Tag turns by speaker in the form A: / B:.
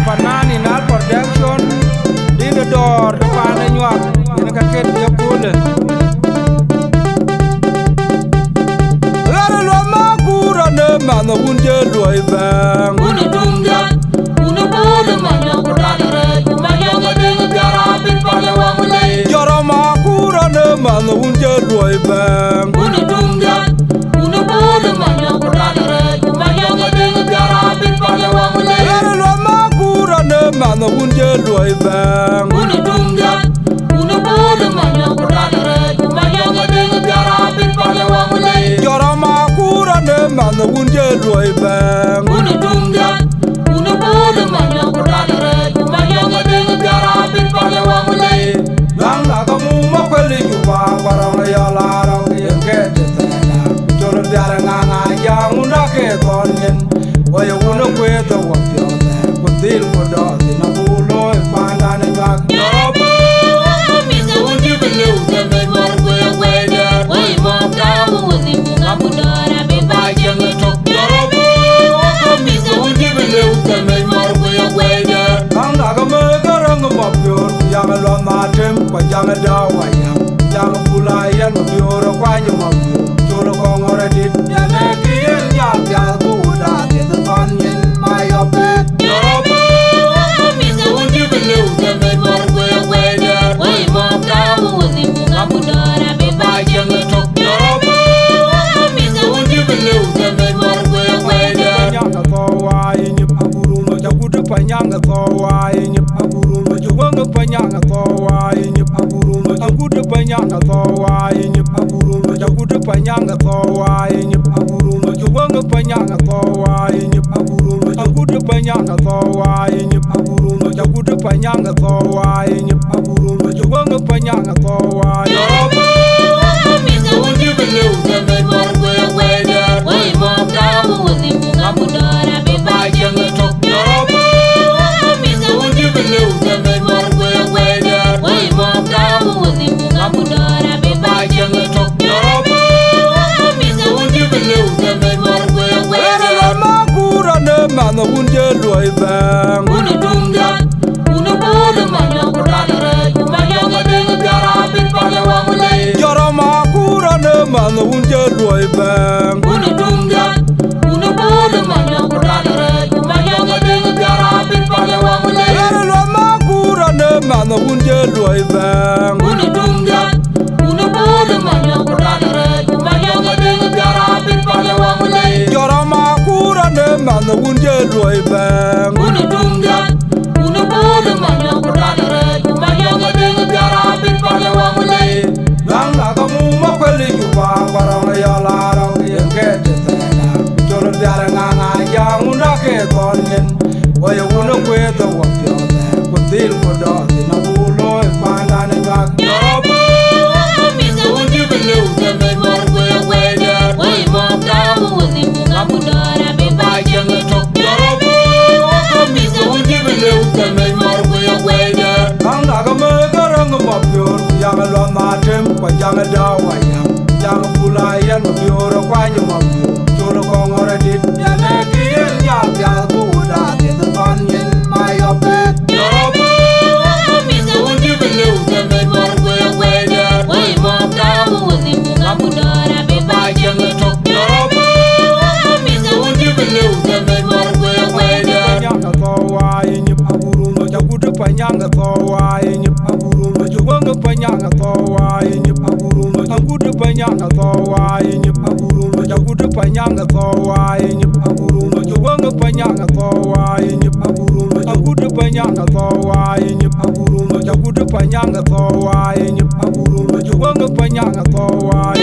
A: panani na production dino dor pana nyuak ina ka ket ya pule lara lo ma kura ne mano unje loi bang
B: Unu dumja, unu bolu manya kudadare, kumanya ngadeng biara bin pala wangule.
A: joro ma kura ne mano unje loi bang
B: Unu dumja, unu bolu manya kudadare, kumanya ngadeng biara bin pala wangule.
A: lara lo ma kura ne mano unje loi bang
B: Unu dumja, unu bolu manya kudadare, kumanya ngadeng biara bin pala wangule.
A: joro ma kura ne mano unje loi bang
B: Unu dumja, unu bolu manya kudadare, kumanya ngadeng biara bin pala wangule.
A: lang la ka mu ma kweli ju ba barang ya la ra ye ke te te na joro biara nga nga ya unda ke ton yen wa ye una kwe to wa pyo te ko til ko do ti na bu lo e pa la ne ga joro bu lang la ka me ga rang ma pyo ya ga lo ma tem pa ya ga da wa ya ga bu la ya no pyo ro kwa ni ma pyo joro ko ngore dit ya ne ki ya ya bu da ti ta ton yen ma yo pe joro bu panyanga towa inyip aburu lo juwanga panyanga towa inyip aburu lo jagude panyanga towa inyip aburu lo jagude panyanga towa inyip aburu lo juwanga panyanga towa inyip aburu lo jagude panyanga towa inyip aburu lo jagude panyanga towa inyip aburu lo juwanga panyanga towa yobo mano unje loi bang
B: Unu dumja, unu bolu manya kudadare, kumanya ngadeng biara bin pala wangule.
A: joro ma kura ne mano unje loi bang
B: Unu dumja, unu bolu manya kudadare, kumanya ngadeng biara bin pala wangule.
A: lara lo ma kura ne mano unje loi bang
B: Unu dumja, unu bolu manya kudadare, kumanya ngadeng biara bin pala wangule.
A: joro ma kura ne mano unje loi bang
B: Unu dumja, unu bolu manya kudadare, kumanya ngadeng biara bin pala wangule.
A: lang la ka mu ma kweli ju ba barang ya la ra ye ke te te na joro biara nga nga ya unda ke ton yen wa ye una kwe to wa pyo te ko til ko do ti na bu lo e pa la ne ga joro bu lang la ka me ga rang ma pyo ya ga lo ma tem pa ya ga da wa ya ga bu la ya no pyo ro kwa ni ma pyo joro ko ngore dit ya ne ki ya bu da ti ta ton yen ma yo pe joro bu panyanga towa inyip aburu lo juwanga panyanga towa inyip aburu lo jagude panyanga towa inyip aburu lo jagude panyanga towa inyip aburu lo juwanga panyanga towa inyip aburu lo jagude panyanga towa inyip aburu lo jagude panyanga towa inyip aburu lo juwanga panyanga towa